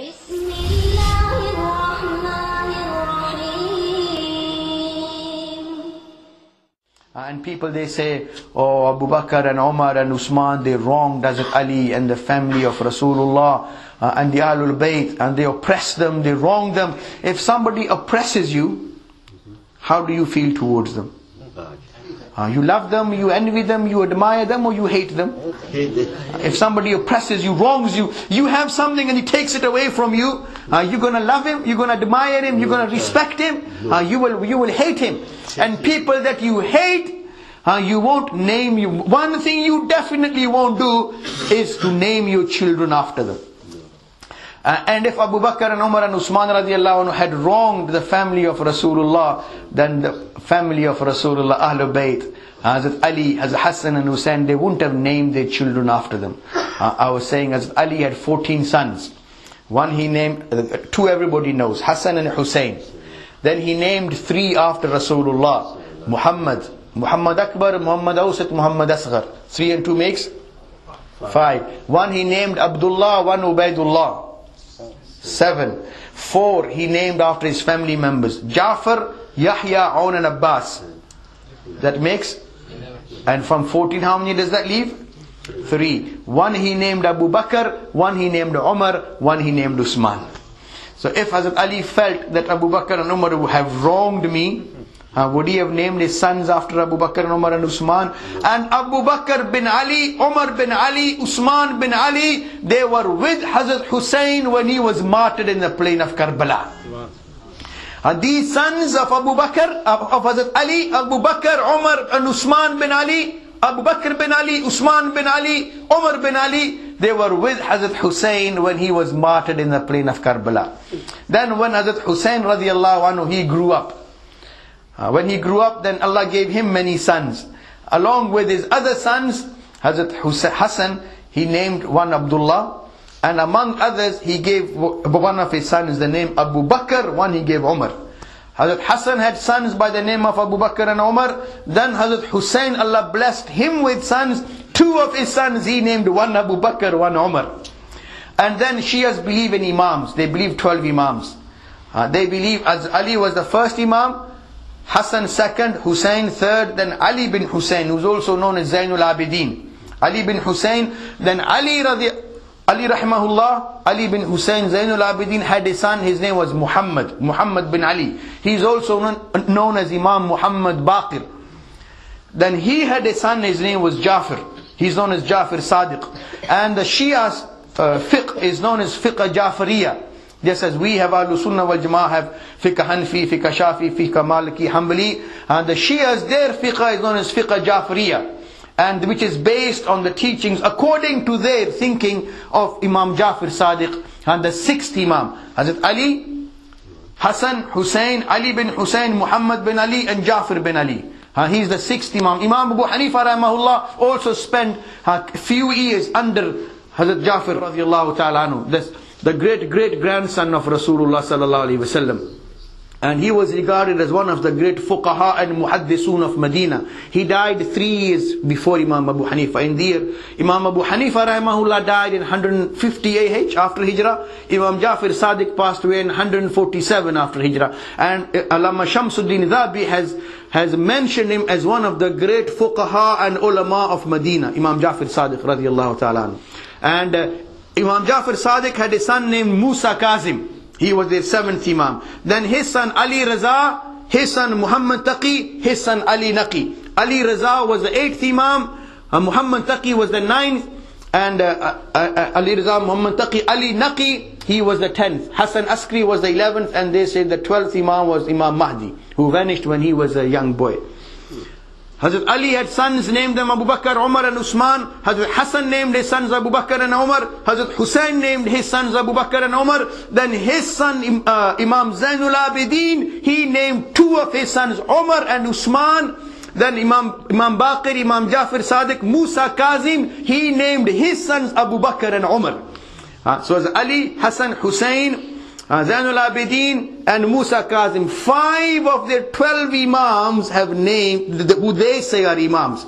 And people, they say, oh, Abu Bakr and Umar and Uthman, they wronged Hazrat Ali and the family of Rasulullah and the Ahlul Bait, and they oppress them, they wrong them. If somebody oppresses you, how do you feel towards them? You love them, you envy them, you admire them, or you hate them? If somebody oppresses you, wrongs you, you have something and he takes it away from you, you're going to love him, you're going to admire him, you're going to respect him, you will hate him. And people that you hate, you won't name you. One thing you definitely won't do is to name your children after them. And if Abu Bakr and Umar and Uthman radiallahu anhu had wronged the family of Rasulullah, then the family of Rasulullah, Ahlu Bait, Hazrat Ali, Hazrat Hassan and Hussein, they wouldn't have named their children after them. I was saying Hazrat Ali had 14 sons. One he named, two everybody knows, Hassan and Hussein. Then he named 3 after Rasulullah, Muhammad Akbar, Muhammad Awsat, Muhammad Asghar. 3 and 2 makes 5. One he named Abdullah, one Ubaidullah. 7. 4 he named after his family members, Jafar, Yahya, Aun and Abbas. That makes, and from 14 how many does that leave? 3. One he named Abu Bakr, one he named Umar, one he named Uthman. So if Hazrat Ali felt that Abu Bakr and Umar would have wronged me, would he have named his sons after Abu Bakr and Umar and Uthman? And Abu Bakr bin Ali, Umar bin Ali, Uthman bin Ali, they were with Hazrat Hussein when he was martyred in the plain of Karbala. And these sons of Abu Bakr, of Hazrat Ali, Abu Bakr, Umar and Uthman bin Ali, Abu Bakr bin Ali, Uthman bin Ali, Umar bin Ali, they were with Hazrat Hussein when he was martyred in the plain of Karbala. Then when Hazrat Hussein radiallahu anhu, he grew up. When he grew up, then Allah gave him many sons. Along with his other sons, Hazrat Hassan, he named one Abdullah. And among others, he gave one of his sons the name Abu Bakr, one he gave Umar. Hazrat Hassan had sons by the name of Abu Bakr and Umar. Then Hazrat Hussein, Allah blessed him with sons. 2 of his sons, he named one Abu Bakr, one Umar. And then Shias believe in Imams. They believe 12 Imams. They believe as Ali was the first Imam, Hassan second, Hussein third, then Ali bin Hussein, who's also known as Zainul Abidin. Ali bin Hussein, then Ali rahimahullah, Ali bin Hussein, Zainul Abidin had a son, his name was Muhammad bin Ali. He's also known as Imam Muhammad Baqir. Then he had a son, his name was Jafar. He's known as Jafar Sadiq. And the Shia's fiqh is known as fiqh Jafariya. Just as we have Ahlu Sunnah wal Jama'ah have fiqh Hanfi, fiqh Shafi, fiqh Maliki, Hanbali. And the Shias, their fiqh is known as fiqh Jafariya. And which is based on the teachings according to their thinking of Imam Jafar Sadiq and the 6th Imam. Hazrat Ali, Hassan, Hussein, Ali bin Hussein, Muhammad bin Ali and Jafar bin Ali. He's the 6th Imam. Imam Abu Hanifa rahimahullah also spent a few years under Hazrat Jafar radiallahu ta'ala anhu. The great grandson of Rasulullah sallallahu alaihi wasallam. And he was regarded as one of the great fuqaha and muhaddisun of Medina. He died 3 years before Imam Abu Hanifa. In the year Imam Abu Hanifa rahimahullah died in 150 AH after Hijrah. Imam Jafar Sadiq passed away in 147 after Hijrah. And Allama Shamsuddin Dhabi has mentioned him as one of the great fuqaha and ulama of Medina. Imam Jafar Sadiq radiallahu ta'ala. And Imam Jafar Sadiq had a son named Musa Kazim. He was their 7th Imam. Then his son Ali Raza, his son Muhammad Taqi, his son Ali Naqi. Ali Raza was the 8th Imam, Muhammad Taqi was the 9th, and Ali Raza, Muhammad Taqi, Ali Naqi, he was the 10th. Hassan Askari was the 11th, and they say the 12th Imam was Imam Mahdi, who vanished when he was a young boy. Hazrat Ali had sons, named them Abu Bakr, Umar and Uthman. Hazrat Hassan named his sons Abu Bakr and Umar. Hazrat Hussein named his sons Abu Bakr and Umar. Then his son Imam Zainul Abidin, he named 2 of his sons Umar and Uthman. Then Imam Baqir, Imam Jafar Sadiq, Musa Kazim, he named his sons Abu Bakr and Umar. So as Ali, Hassan, Hussein, Zainul Abidin and Musa Kazim, 5 of their 12 Imams have named who they say are Imams.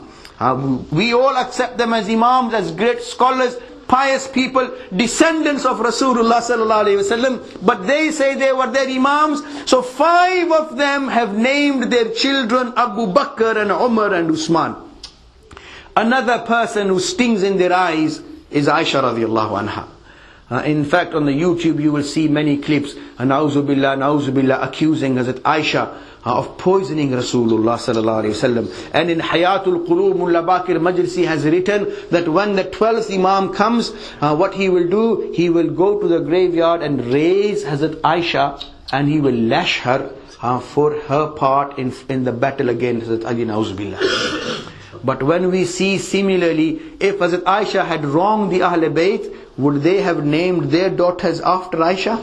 We all accept them as Imams, as great scholars. pious people, descendants of Rasulullah sallallahu alaihi wasallam, but they say they were their imams. So 5 of them have named their children Abu Bakr and Umar and Uthman. Another person who stings in their eyes is Aisha radiallahu anha. In fact, on the YouTube you will see many clips, na'uzu billah, accusing Hazrat Aisha of poisoning Rasulullah sallallahu alaihi wasallam. And in Hayatul Qulub, Mullah Baqir Majlisi has written that when the 12th Imam comes, what he will do, he will go to the graveyard and raise Hazrat Aisha, and he will lash her for her part in the battle against Hazrat Ali, na'uzu billah. But when we see similarly, if Hazrat Aisha had wronged the Ahl Bait, would they have named their daughters after Aisha?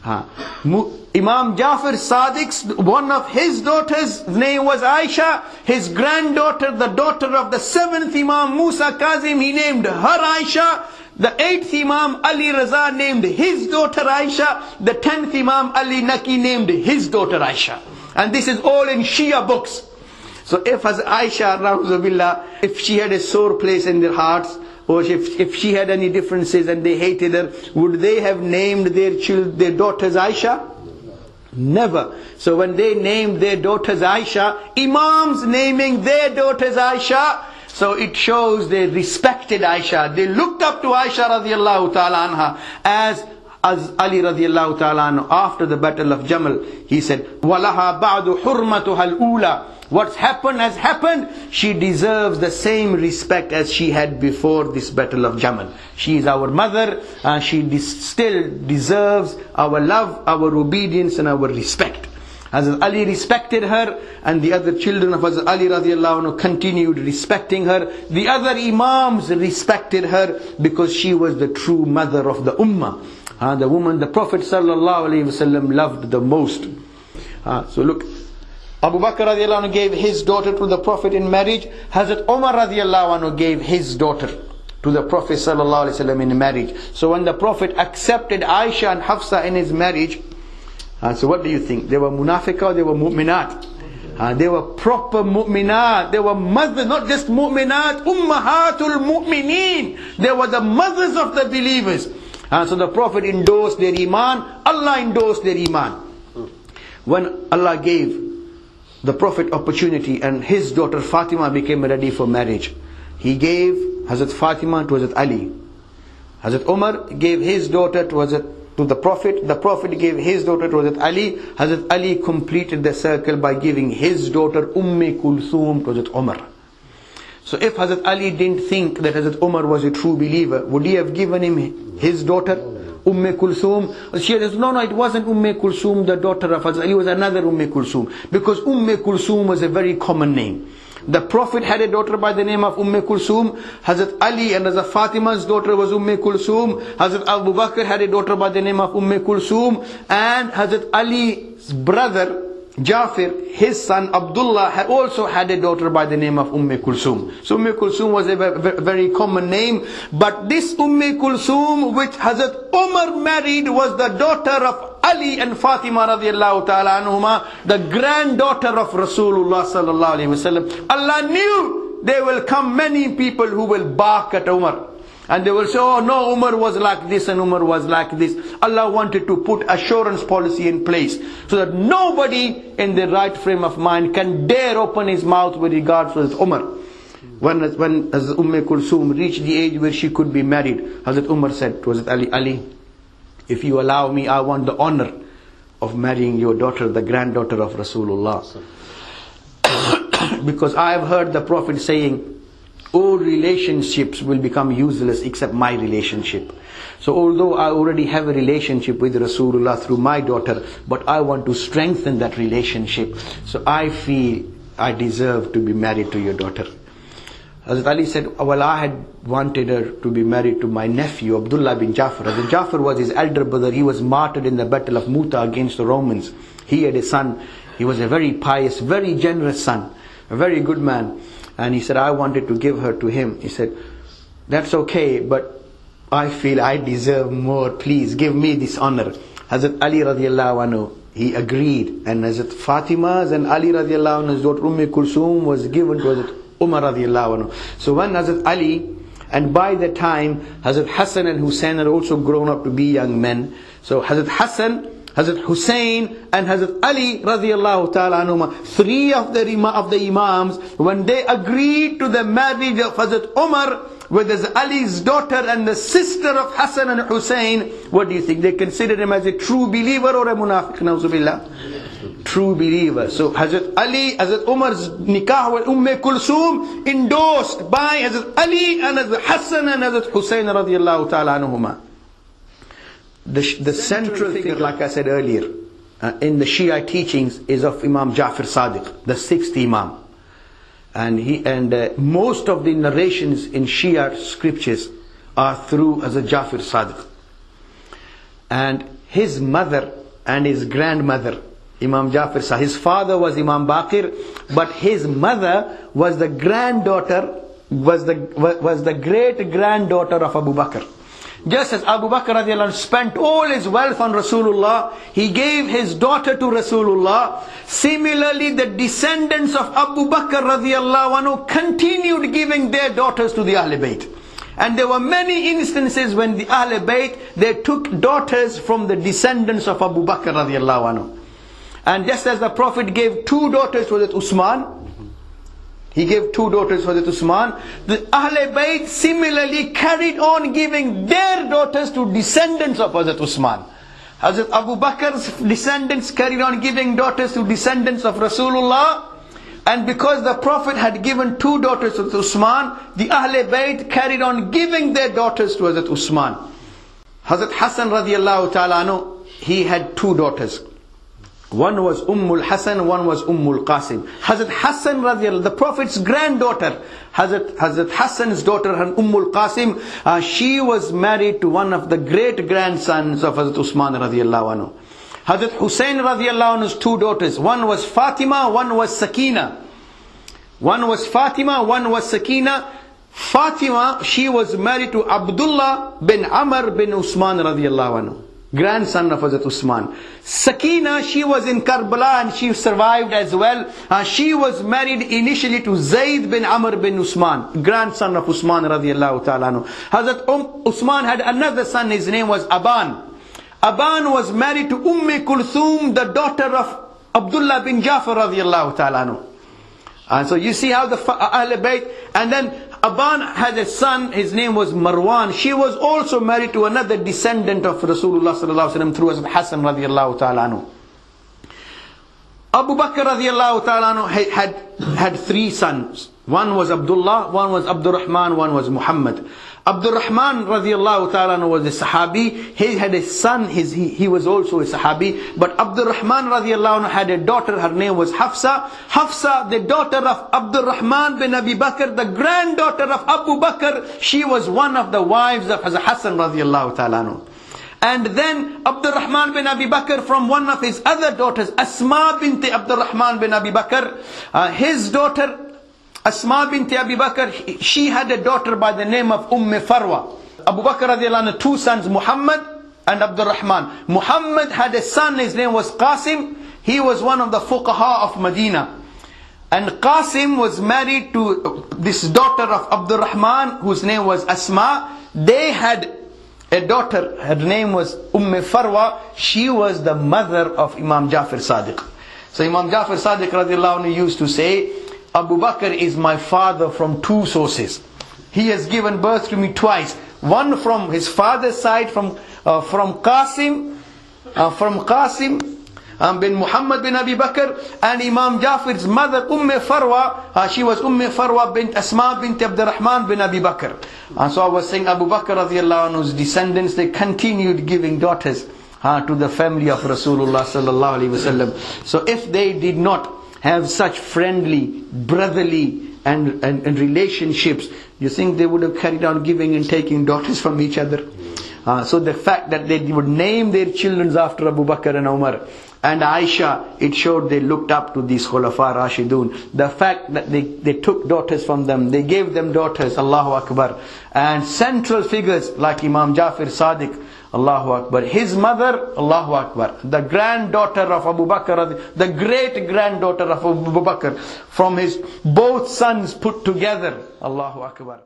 Imam Jafar Sadiq's, one of his daughters' name was Aisha. His granddaughter, the daughter of the 7th Imam Musa Kazim, he named her Aisha. The 8th Imam Ali Raza named his daughter Aisha. The 10th Imam Ali Naki named his daughter Aisha. And this is all in Shia books. So if as Aisha, Billah, if she had a sore place in their hearts, or if she had any differences and they hated her, would they have named their daughters Aisha? Never. So when they named their daughters Aisha, Imams naming their daughters Aisha, so it shows they respected Aisha. They looked up to Aisha radiallahu ta'ala anha, as Ali radiallahu ta'ala anhu, after the battle of Jamal, he said, وَلَهَا بَعْدُ حُرْمَتُهَا الْأُولَى. What's happened has happened. She deserves the same respect as she had before this battle of Jamal. She is our mother, and she still deserves our love, our obedience and our respect. Hazrat Ali respected her, and the other children of Hazrat Ali radiallahu anhu continued respecting her. The other Imams respected her because she was the true mother of the Ummah. The woman the Prophet sallallahu alaihi wasallam loved the most. So look, Abu Bakr radiallahu anhu gave his daughter to the Prophet in marriage. Hazrat Umar radiallahu anhu gave his daughter to the Prophet sallallahu alaihi wasallam in marriage. So when the Prophet accepted Aisha and Hafsa in his marriage, so what do you think? They were munafiqah or they were mu'minat? They were proper mu'minat. They were mothers, not just mu'minat, ummahatul mu'mineen. They were the mothers of the believers. So the Prophet endorsed their iman, Allah endorsed their iman. When Allah gave the Prophet opportunity and his daughter Fatima became ready for marriage, he gave Hazrat Fatima to Hazrat Ali. Hazrat Umar gave his daughter to the Prophet gave his daughter to Hazrat Ali. Hazrat Ali completed the circle by giving his daughter Kulthum to Hazrat Umar. So if Hazrat Ali didn't think that Hazrat Umar was a true believer, would he have given him his daughter Kulthum? She says, no, it wasn't Kulthum, the daughter of Hazrat Ali, it was another Kulthum. Because Kulthum was a very common name. The Prophet had a daughter by the name of Kulthum. Hazrat Ali and Hazrat Fatima's daughter was Kulthum. Hazrat Abu Bakr had a daughter by the name of Kulthum. And Hazrat Ali's brother Jafar, his son Abdullah, had also had a daughter by the name of Kulthum. So Kulthum was a very common name. But this Kulthum which Hazrat Umar married was the daughter of Ali and Fatima radiallahu ta'ala anhuma, the granddaughter of Rasulullah sallallahu alaihi wasallam. Allah knew there will come many people who will bark at Umar. And they will say, oh no, Umar was like this and Umar was like this. Allah wanted to put assurance policy in place so that nobody in the right frame of mind can dare open his mouth with regards to Umar. When Hazrat Kulthum reached the age where she could be married, Hazrat Umar said to Hazrat Ali, if you allow me, I want the honor of marrying your daughter, the granddaughter of Rasulullah. Because I have heard the Prophet saying, all relationships will become useless except my relationship. So although I already have a relationship with Rasulullah through my daughter, but I want to strengthen that relationship. So I feel I deserve to be married to your daughter. Hazrat Ali said, well, I had wanted her to be married to my nephew Abdullah bin Jafar. Hazrat Jafar was his elder brother. He was martyred in the battle of Muta against the Romans. He had a son. He was a very pious, very generous son, a very good man. And he said, I wanted to give her to him. He said, that's okay, but I feel I deserve more. Please give me this honor. Hazrat Ali radiallahu anhu, he agreed. And Hazrat Fatima's and Ali radiallahu anhu's daughter Kulthum was given to Hazrat Umar radiallahu anhu. So when Hazrat Ali And by the time, Hazrat Hassan and Hussein had also grown up to be young men. So Hazrat Hassan, Hazrat Hussein and Hazrat Ali radiallahu ta'ala anhuma, three of the Imams, when they agreed to the marriage of Hazrat Umar with Hazrat Ali's daughter and the sister of Hassan and Hussein, what do you think? They considered him as a true believer or a munafiq? Nauzubillah. True believer. So Hazrat Ali, Hazrat Umar's nikah with Kulsum endorsed by Hazrat Ali and Hazrat Hassan and Hazrat Hussein radiallahu ta'ala anhuma. The central figure, like I said earlier, in the Shia teachings is of Imam Ja'far Sadiq, the sixth Imam. And most of the narrations in Shia scriptures are through Hazrat Ja'far Sadiq. And his mother and his grandmother, Imam Ja'far Sadiq, his father was Imam Bakr, but his mother was the granddaughter, was the great granddaughter of Abu Bakr. Just as Abu Bakr radiallahu anh spent all his wealth on Rasulullah, he gave his daughter to Rasulullah. Similarly, the descendants of Abu Bakr radiallahu anhu continued giving their daughters to the Ahlu Bait. And there were many instances when the Ahlu Bait, they took daughters from the descendants of Abu Bakr radiallahu anhu. And just as the Prophet gave two daughters to Hazrat Uthman, he gave two daughters to Hazrat Uthman, the Ahl Bayt similarly carried on giving their daughters to descendants of Hazrat Uthman. Hazrat Abu Bakr's descendants carried on giving daughters to descendants of Rasulullah. And because the Prophet had given two daughters to Uthman, the Ahl Bayt carried on giving their daughters to Hazrat Uthman. Hazrat Hassan radiallahu ta'ala anhu, he had two daughters. One was Hassan, one was Qasim. Hazrat Hassan radiallahu, the Prophet's granddaughter, Hazrat Hassan's daughter, Qasim, she was married to one of the great grandsons of Hazrat Uthman radiallahu anhu. Hazrat Hussein radiallahu anhu's two daughters, one was Fatima, one was Sakina. One was Fatima, one was Sakina. Fatima, she was married to Abdullah bin Amr bin Uthman radiallahu anhu, grandson of Hazrat Uthman. Sakina, she was in Karbala and she survived as well. She was married initially to Zayd bin Amr bin Uthman, grandson of Uthman radiallahu ta'ala anhu. Hazrat Uthman had another son, his name was Aban. Aban was married to Kulthum, the daughter of Abdullah bin Jafar radiallahu ta'ala anhu. And so you see how the Ahl Bayt, and then Aban had a son, his name was Marwan. She was also married to another descendant of Rasulullah sallallahu alaihi wasallam through Hazrat Hassan radiallahu ta'ala anhu. Abu Bakr radiallahu ta'ala anhu had three sons. One was Abdullah, one was Abdurrahman, one was Muhammad. Abdurrahman radiallahu ta'ala anhu was a Sahabi. He had a son, he was also a Sahabi. But Abdurrahman radiallahu anhu had a daughter, her name was Hafsa. Hafsa, the daughter of Abdurrahman bin Abi Bakr, the granddaughter of Abu Bakr, she was one of the wives of Hazrat Hassan radiallahu ta'ala anhu. And then Abdurrahman bin Abi Bakr, from one of his other daughters, Asma binti Abdurrahman bin Abi Bakr, his daughter Asma binti Abi Bakr, she had a daughter by the name of Farwa. Abu Bakr radiallahu anhu, two sons, Muhammad and Abdurrahman. Muhammad had a son, his name was Qasim. He was one of the fuqaha of Medina. And Qasim was married to this daughter of Abdurrahman, whose name was Asma. They had a daughter, her name was Farwa. She was the mother of Imam Ja'far Sadiq. So Imam Ja'far Sadiq radiallahu anhu used to say, Abu Bakr is my father from two sources. He has given birth to me twice. One from his father's side, from Qasim bin Muhammad bin Abi Bakr, and Imam Ja'far's mother Farwa, she was Farwa bint Asma bint Abdurrahman bin Abi Bakr. And so I was saying, Abu Bakr radiallahu anhu's descendants, they continued giving daughters to the family of Rasulullah sallallahu alaihi wasallam. So if they did not have such friendly, brotherly and relationships, you think they would have carried on giving and taking daughters from each other? So the fact that they would name their children after Abu Bakr and Umar and Aisha, it showed they looked up to these Khulafa Rashidun. The fact that they took daughters from them, they gave them daughters, Allahu Akbar. And central figures like Imam Ja'far Sadiq, Allahu Akbar. His mother, Allahu Akbar. The granddaughter of Abu Bakr, the great granddaughter of Abu Bakr, from his both sons put together, Allahu Akbar.